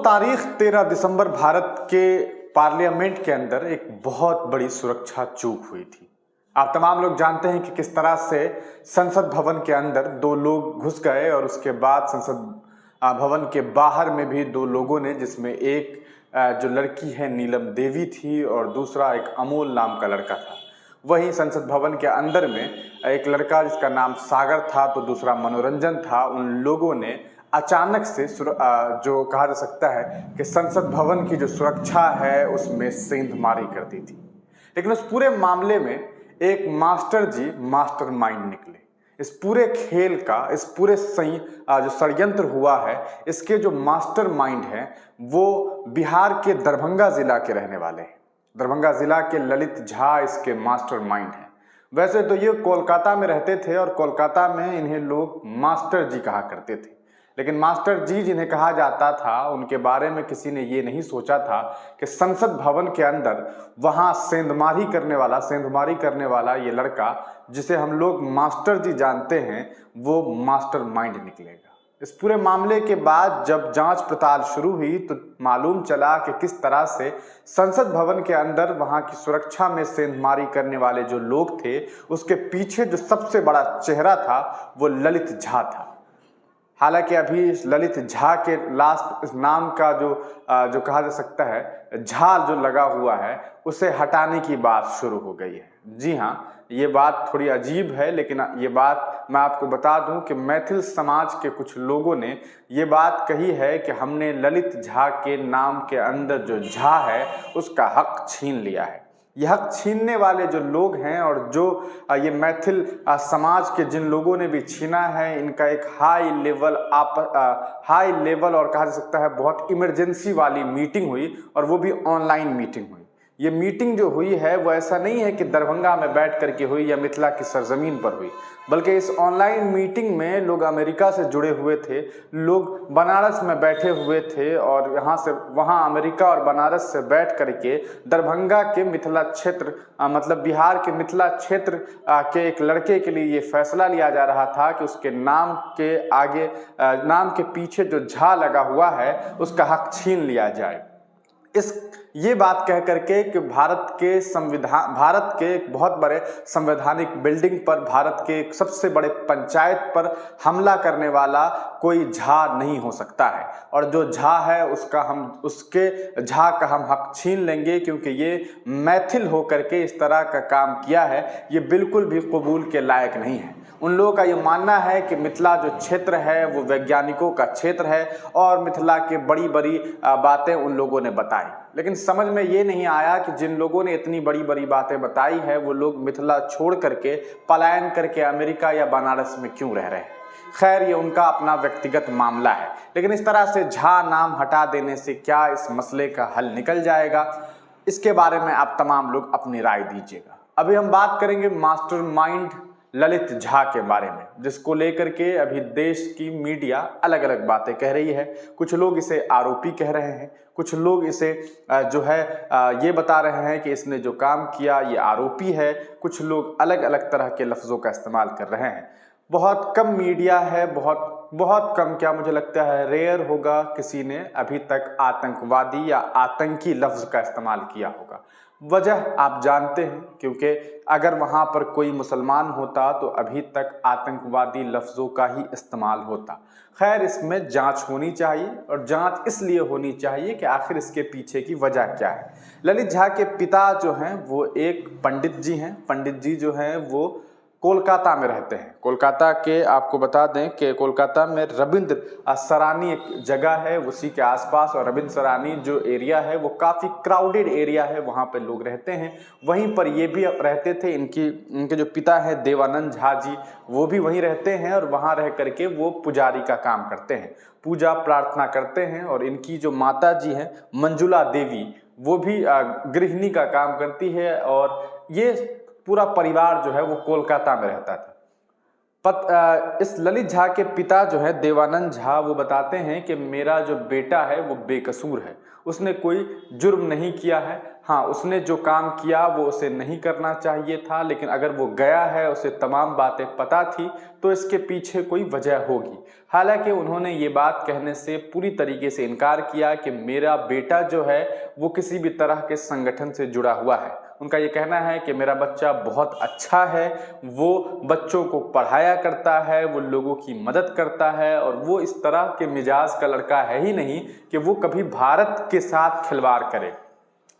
तारीख 13 दिसंबर भारत के पार्लियामेंट के अंदर एक बहुत बड़ी सुरक्षा चूक हुई थी। आप तमाम लोग जानते हैं कि किस तरह से संसद भवन के अंदर दो लोग घुस गए और उसके बाद संसद भवन के बाहर में भी दो लोगों ने, जिसमें एक जो लड़की है नीलम देवी थी और दूसरा एक अमोल नाम का लड़का था। वहीं संसद भवन के अंदर में एक लड़का जिसका नाम सागर था तो दूसरा मनोरंजन था। उन लोगों ने अचानक से जो कहा जा सकता है कि संसद भवन की जो सुरक्षा है उसमें सेंधमारी कर दी थी। लेकिन उस पूरे मामले में एक मास्टर जी मास्टरमाइंड निकले। इस पूरे खेल का, इस पूरे जो षड्यंत्र हुआ है, इसके जो मास्टरमाइंड हैं वो बिहार के दरभंगा जिला के रहने वाले हैं। दरभंगा जिला के ललित झा इसके मास्टरमाइंड हैं। वैसे तो ये कोलकाता में रहते थे और कोलकाता में इन्हें लोग मास्टर जी कहा करते थे, लेकिन मास्टर जी जिन्हें कहा जाता था उनके बारे में किसी ने ये नहीं सोचा था कि संसद भवन के अंदर वहाँ सेंधमारी करने वाला ये लड़का जिसे हम लोग मास्टर जी जानते हैं वो मास्टरमाइंड निकलेगा। इस पूरे मामले के बाद जब जांच पड़ताल शुरू हुई तो मालूम चला कि किस तरह से संसद भवन के अंदर वहां की सुरक्षा में सेंधमारी करने वाले जो लोग थे उसके पीछे जो सबसे बड़ा चेहरा था वो ललित झा था। हालांकि अभी ललित झा के लास्ट इस नाम का जो कहा जा सकता है झा जो लगा हुआ है उसे हटाने की बात शुरू हो गई है। जी हाँ, ये बात थोड़ी अजीब है, लेकिन ये बात मैं आपको बता दूं कि मैथिल समाज के कुछ लोगों ने ये बात कही है कि हमने ललित झा के नाम के अंदर जो झा है उसका हक छीन लिया है। यह हक छीनने वाले जो लोग हैं और जो ये मैथिल समाज के जिन लोगों ने भी छीना है, इनका एक हाई लेवल और कहा जा सकता है बहुत इमरजेंसी वाली मीटिंग हुई और वो भी ऑनलाइन मीटिंग हुई। ये मीटिंग जो हुई है वो ऐसा नहीं है कि दरभंगा में बैठ करके हुई या मिथिला की सरजमीन पर हुई, बल्कि इस ऑनलाइन मीटिंग में लोग अमेरिका से जुड़े हुए थे, लोग बनारस में बैठे हुए थे और यहाँ से वहाँ अमेरिका और बनारस से बैठ करके दरभंगा के मिथिला क्षेत्र मतलब बिहार के मिथिला क्षेत्र के एक लड़के के लिए ये फैसला लिया जा रहा था कि उसके नाम के आगे नाम के पीछे जो झा लगा हुआ है उसका हक छीन लिया जाए। ये बात कह करके कि भारत के एक बहुत बड़े संवैधानिक बिल्डिंग पर, भारत के एक सबसे बड़े पंचायत पर हमला करने वाला कोई झा नहीं हो सकता है और जो झा है उसके झा का हम हक छीन लेंगे, क्योंकि ये मैथिल होकर के इस तरह का काम किया है, ये बिल्कुल भी कबूल के लायक नहीं है। उन लोगों का ये मानना है कि मिथिला जो क्षेत्र है वो वैज्ञानिकों का क्षेत्र है और मिथिला के बड़ी बड़ी बातें उन लोगों ने बताई, लेकिन समझ में ये नहीं आया कि जिन लोगों ने इतनी बड़ी बड़ी बातें बताई है वो लोग मिथिला छोड़ करके पलायन करके अमेरिका या बनारस में क्यों रह रहे हैं। खैर, ये उनका अपना व्यक्तिगत मामला है, लेकिन इस तरह से झा नाम हटा देने से क्या इस मसले का हल निकल जाएगा, इसके बारे में आप तमाम लोग अपनी राय दीजिएगा। अभी हम बात करेंगे मास्टरमाइंड ललित झा के बारे में, जिसको लेकर के अभी देश की मीडिया अलग अलग बातें कह रही है। कुछ लोग इसे आरोपी कह रहे हैं, कुछ लोग इसे जो है ये बता रहे हैं कि इसने जो काम किया ये आरोपी है, कुछ लोग अलग अलग तरह के लफ्ज़ों का इस्तेमाल कर रहे हैं। बहुत कम मीडिया है, बहुत कम, क्या मुझे लगता है रेयर होगा किसी ने अभी तक आतंकवादी या आतंकी लफ्ज़ का इस्तेमाल किया होगा। वजह आप जानते हैं, क्योंकि अगर वहाँ पर कोई मुसलमान होता तो अभी तक आतंकवादी लफ्ज़ों का ही इस्तेमाल होता। खैर, इसमें जांच होनी चाहिए और जांच इसलिए होनी चाहिए कि आखिर इसके पीछे की वजह क्या है। ललित झा के पिता जो हैं वो एक पंडित जी हैं। पंडित जी जो हैं वो कोलकाता में रहते हैं। कोलकाता के आपको बता दें कि कोलकाता में रविंद्र सरानी एक जगह है, उसी के आसपास, और रविंद्र सरानी जो एरिया है वो काफ़ी क्राउडेड एरिया है, वहाँ पे लोग रहते हैं। वहीं पर ये भी रहते थे, इनके जो पिता हैं देवानंद झा जी, वो भी वहीं रहते हैं और वहाँ रह करके वो पुजारी का काम करते हैं, पूजा प्रार्थना करते हैं। और इनकी जो माता जी हैं मंजुला देवी, वो भी गृहिणी का काम करती है और ये पूरा परिवार जो है वो कोलकाता में रहता था। इस ललित झा के पिता जो है देवानंद झा, वो बताते हैं कि मेरा जो बेटा है वो बेकसूर है, उसने कोई जुर्म नहीं किया है। हाँ, उसने जो काम किया वो उसे नहीं करना चाहिए था, लेकिन अगर वो गया है, उसे तमाम बातें पता थी, तो इसके पीछे कोई वजह होगी। हालांकि उन्होंने ये बात कहने से पूरी तरीके से इनकार किया कि मेरा बेटा जो है वो किसी भी तरह के संगठन से जुड़ा हुआ है। उनका ये कहना है कि मेरा बच्चा बहुत अच्छा है, वो बच्चों को पढ़ाया करता है, वो लोगों की मदद करता है, और वो इस तरह के मिजाज का लड़का है ही नहीं कि वो कभी भारत के साथ खिलवाड़ करे।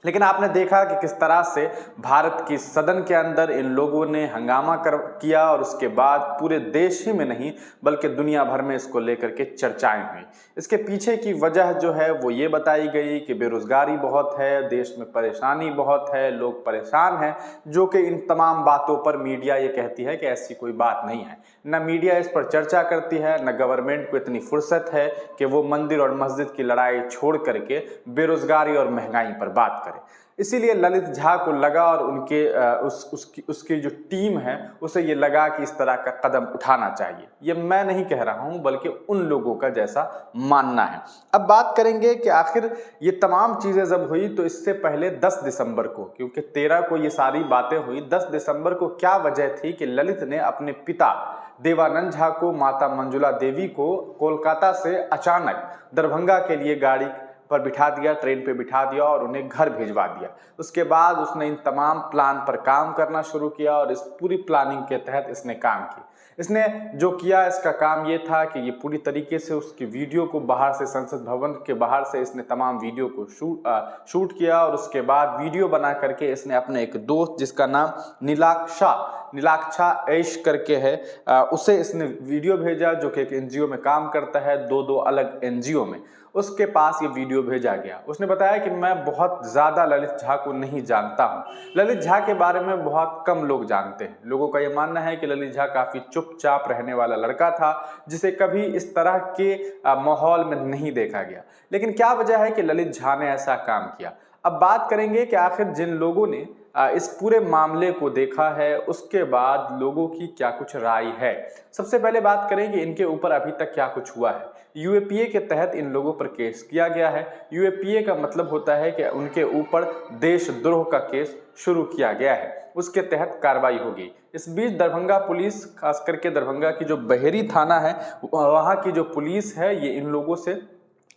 लेकिन आपने देखा कि किस तरह से भारत की सदन के अंदर इन लोगों ने हंगामा किया, और उसके बाद पूरे देश ही में नहीं बल्कि दुनिया भर में इसको लेकर के चर्चाएं हुई। इसके पीछे की वजह जो है वो ये बताई गई कि बेरोजगारी बहुत है, देश में परेशानी बहुत है, लोग परेशान हैं, जो कि इन तमाम बातों पर मीडिया ये कहती है कि ऐसी कोई बात नहीं है। न मीडिया इस पर चर्चा करती है, न गवर्नमेंट को इतनी फुर्सत है कि वो मंदिर और मस्जिद की लड़ाई छोड़ करके बेरोजगारी और महंगाई पर बात करे। इसीलिए ललित झा को लगा, और उसकी जो टीम है उसे ये लगा कि इस तरह का कदम उठाना चाहिए। ये मैं नहीं कह रहा हूं, बल्कि उन लोगों का जैसा मानना है। अब बात करेंगे कि आखिर ये तमाम चीजें जब हुई तो इससे पहले 10 दिसंबर को, क्योंकि 13 को ये सारी बातें हुई, 10 दिसंबर को क्या वजह थी कि ललित ने अपने पिता देवानंद झा को, माता मंजुला देवी को कोलकाता से अचानक दरभंगा के लिए गाड़ी पर बिठा दिया, ट्रेन पे बिठा दिया और उन्हें घर भिजवा दिया। उसके बाद उसने इन तमाम प्लान पर काम करना शुरू किया, और इस पूरी प्लानिंग के तहत इसने काम किया। इसने जो किया, इसका काम ये था कि ये पूरी तरीके से उसकी वीडियो को बाहर से, संसद भवन के बाहर से इसने तमाम वीडियो को शूट किया, और उसके बाद वीडियो बना करके इसने अपने एक दोस्त जिसका नाम नीलाक्षा ऐश करके है, उसे इसने वीडियो भेजा, जो कि एक एनजीओ में काम करता है, दो अलग एनजीओ में। उसके पास ये वीडियो भेजा गया। उसने बताया कि मैं बहुत ज़्यादा ललित झा को नहीं जानता हूँ, ललित झा के बारे में बहुत कम लोग जानते हैं। लोगों का ये मानना है कि ललित झा काफ़ी चुपचाप रहने वाला लड़का था, जिसे कभी इस तरह के माहौल में नहीं देखा गया। लेकिन क्या वजह है कि ललित झा ने ऐसा काम किया? अब बात करेंगे कि आखिर जिन लोगों ने इस पूरे मामले को देखा है, उसके बाद लोगों की क्या कुछ राय है। सबसे पहले बात करें कि इनके ऊपर अभी तक क्या कुछ हुआ है। यूएपीए के तहत इन लोगों पर केस किया गया है। यूएपीए का मतलब होता है कि उनके ऊपर देशद्रोह का केस शुरू किया गया है, उसके तहत कार्रवाई होगी। इस बीच दरभंगा पुलिस, खास करके दरभंगा की जो बहेरी थाना है, वहाँ की जो पुलिस है, ये इन लोगों से,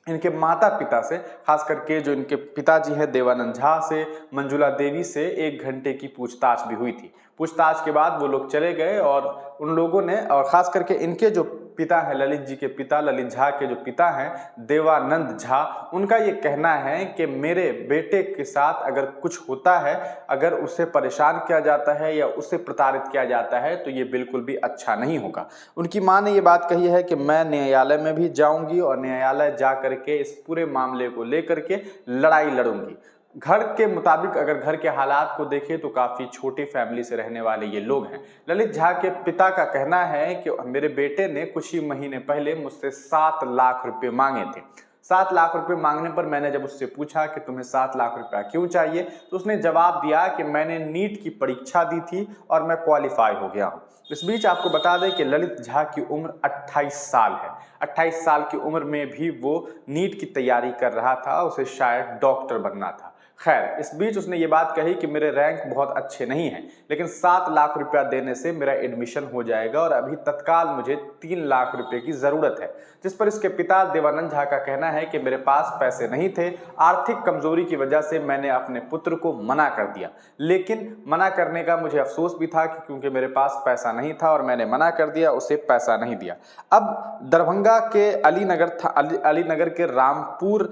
इनके माता पिता से, खास करके जो इनके पिताजी हैं देवानंद झा से, मंजुला देवी से 1 घंटे की पूछताछ भी हुई थी। पूछताछ के बाद वो लोग चले गए, और उन लोगों ने, और खास करके इनके जो पिता हैं, ललित जी के पिता, ललित झा के जो पिता हैं देवानंद झा, उनका ये कहना है कि मेरे बेटे के साथ अगर कुछ होता है, अगर उसे परेशान किया जाता है या उसे प्रताड़ित किया जाता है, तो ये बिल्कुल भी अच्छा नहीं होगा। उनकी माँ ने ये बात कही है कि मैं न्यायालय में भी जाऊंगी, और न्यायालय जा करके इस पूरे मामले को लेकर के लड़ाई लड़ूंगी। घर के मुताबिक अगर घर के हालात को देखें तो काफ़ी छोटी फैमिली से रहने वाले ये लोग हैं। ललित झा के पिता का कहना है कि मेरे बेटे ने कुछ ही महीने पहले मुझसे 7 लाख रुपए मांगे थे। 7 लाख रुपए मांगने पर मैंने जब उससे पूछा कि तुम्हें 7 लाख रुपया क्यों चाहिए, तो उसने जवाब दिया कि मैंने नीट की परीक्षा दी थी और मैं क्वालिफाई हो गया हूँ। इस बीच आपको बता दें कि ललित झा की उम्र 28 साल है। 28 साल की उम्र में भी वो नीट की तैयारी कर रहा था, उसे शायद डॉक्टर बनना था। खैर, इस बीच उसने ये बात कही कि मेरे रैंक बहुत अच्छे नहीं हैं, लेकिन 7 लाख रुपया देने से मेरा एडमिशन हो जाएगा, और अभी तत्काल मुझे 3 लाख रुपए की ज़रूरत है। जिस पर इसके पिता देवानंद झा का कहना है कि मेरे पास पैसे नहीं थे, आर्थिक कमजोरी की वजह से मैंने अपने पुत्र को मना कर दिया। लेकिन मना करने का मुझे अफसोस भी था कि क्योंकि मेरे पास पैसा नहीं था और मैंने मना कर दिया, उसे पैसा नहीं दिया। अब दरभंगा के अलीनगर के रामपुर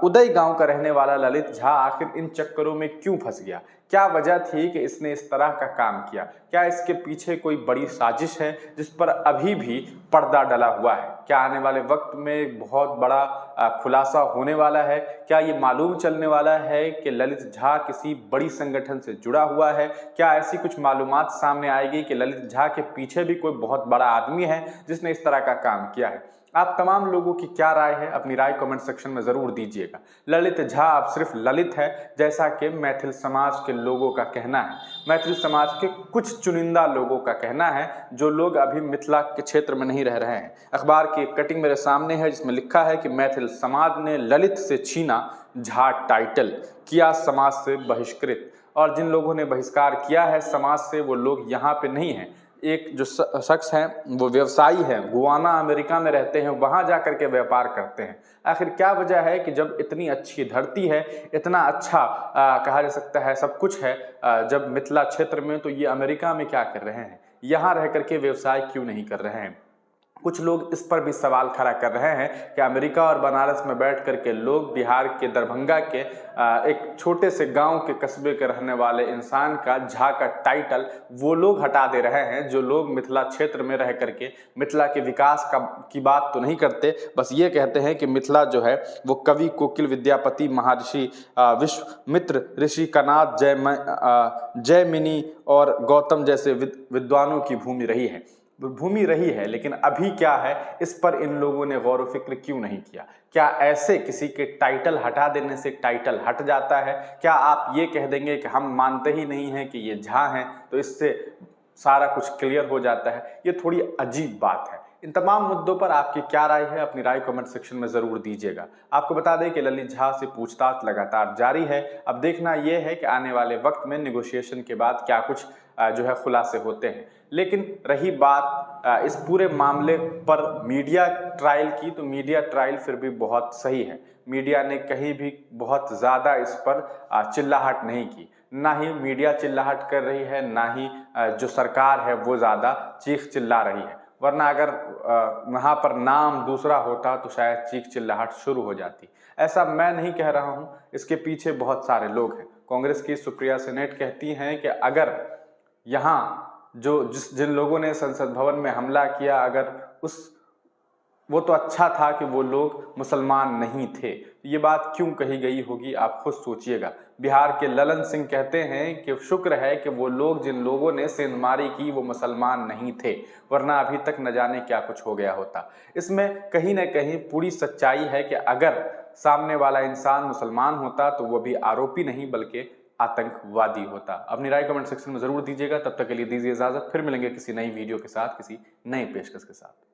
उदय गांव का रहने वाला ललित झा आखिर इन चक्करों में क्यों फंस गया? क्या वजह थी कि इसने इस तरह का काम किया? क्या इसके पीछे कोई बड़ी साजिश है जिस पर अभी भी पर्दा डला हुआ है? क्या आने वाले वक्त में बहुत बड़ा खुलासा होने वाला है? क्या ये मालूम चलने वाला है कि ललित झा किसी बड़ी संगठन से जुड़ा हुआ है? क्या ऐसी कुछ मालूमात सामने आएगी कि ललित झा के पीछे भी कोई बहुत बड़ा आदमी है जिसने इस तरह का काम किया है? आप तमाम लोगों की क्या राय है, अपनी राय कमेंट सेक्शन में जरूर दीजिएगा। ललित झा अब सिर्फ ललित है, जैसा कि मैथिल समाज के लोगों का कहना है। मैथिल समाज के कुछ चुनिंदा लोगों का कहना है, जो लोग अभी मिथिला के क्षेत्र में नहीं रह रहे हैं। अखबार की एक कटिंग मेरे सामने है, जिसमें लिखा है कि मैथिल समाज ने ललित से छीना झा टाइटल, किया समाज से बहिष्कृत। और जिन लोगों ने बहिष्कार किया है समाज से, वो लोग यहाँ पे नहीं हैं। एक जो शख्स हैं वो व्यवसायी हैं, गुआना अमेरिका में रहते हैं, वहाँ जा कर के व्यापार करते हैं। आखिर क्या वजह है कि जब इतनी अच्छी धरती है, इतना अच्छा कहा जा सकता है सब कुछ है जब मिथिला क्षेत्र में, तो ये अमेरिका में क्या कर रहे हैं, यहाँ रह करके व्यवसाय क्यों नहीं कर रहे हैं। कुछ लोग इस पर भी सवाल खड़ा कर रहे हैं कि अमेरिका और बनारस में बैठ करके लोग बिहार के दरभंगा के एक छोटे से गांव के कस्बे के रहने वाले इंसान का झा का टाइटल वो लोग हटा दे रहे हैं, जो लोग मिथिला क्षेत्र में रह करके मिथिला के विकास की बात तो नहीं करते, बस ये कहते हैं कि मिथिला जो है वो कवि, कोकिल, विद्यापति, महर्षि विश्वामित्र, ऋषि कनाद, जयमिनी और गौतम जैसे विद्वानों की भूमि रही है। लेकिन अभी क्या है, इस पर इन लोगों ने गौर व फिक्र क्यों नहीं किया। क्या ऐसे किसी के टाइटल हटा देने से टाइटल हट जाता है? क्या आप ये कह देंगे कि हम मानते ही नहीं हैं कि ये झा हैं, तो इससे सारा कुछ क्लियर हो जाता है? ये थोड़ी अजीब बात है। इन तमाम मुद्दों पर आपकी क्या राय है, अपनी राय कमेंट सेक्शन में जरूर दीजिएगा। आपको बता दें कि ललित झा से पूछताछ लगातार जारी है। अब देखना यह है कि आने वाले वक्त में निगोशिएशन के बाद क्या कुछ जो है खुलासे होते हैं। लेकिन रही बात इस पूरे मामले पर मीडिया ट्रायल की, तो मीडिया ट्रायल फिर भी बहुत सही है। मीडिया ने कहीं भी बहुत ज़्यादा इस पर चिल्लाहट नहीं की, ना ही मीडिया चिल्लाहट कर रही है, ना ही जो सरकार है वो ज़्यादा चीख चिल्ला रही है। वरना अगर वहाँ पर नाम दूसरा होता तो शायद चीख चिल्लाहट शुरू हो जाती। ऐसा मैं नहीं कह रहा हूँ, इसके पीछे बहुत सारे लोग हैं। कांग्रेस की सुप्रिया सेनेट कहती हैं कि अगर यहाँ जिन लोगों ने संसद भवन में हमला किया, अगर वो तो अच्छा था कि वो लोग मुसलमान नहीं थे। ये बात क्यों कही गई होगी, आप खुद सोचिएगा। बिहार के ललन सिंह कहते हैं कि शुक्र है कि वो लोग जिन लोगों ने सेंधमारी की वो मुसलमान नहीं थे, वरना अभी तक न जाने क्या कुछ हो गया होता। इसमें कहीं न कहीं पूरी सच्चाई है कि अगर सामने वाला इंसान मुसलमान होता तो वो भी आरोपी नहीं बल्कि आतंकवादी होता। अपनी राय कमेंट सेक्शन में जरूर दीजिएगा। तब तक के लिए दीजिए इजाजत, फिर मिलेंगे किसी नई वीडियो के साथ, किसी नई पेशकश के साथ।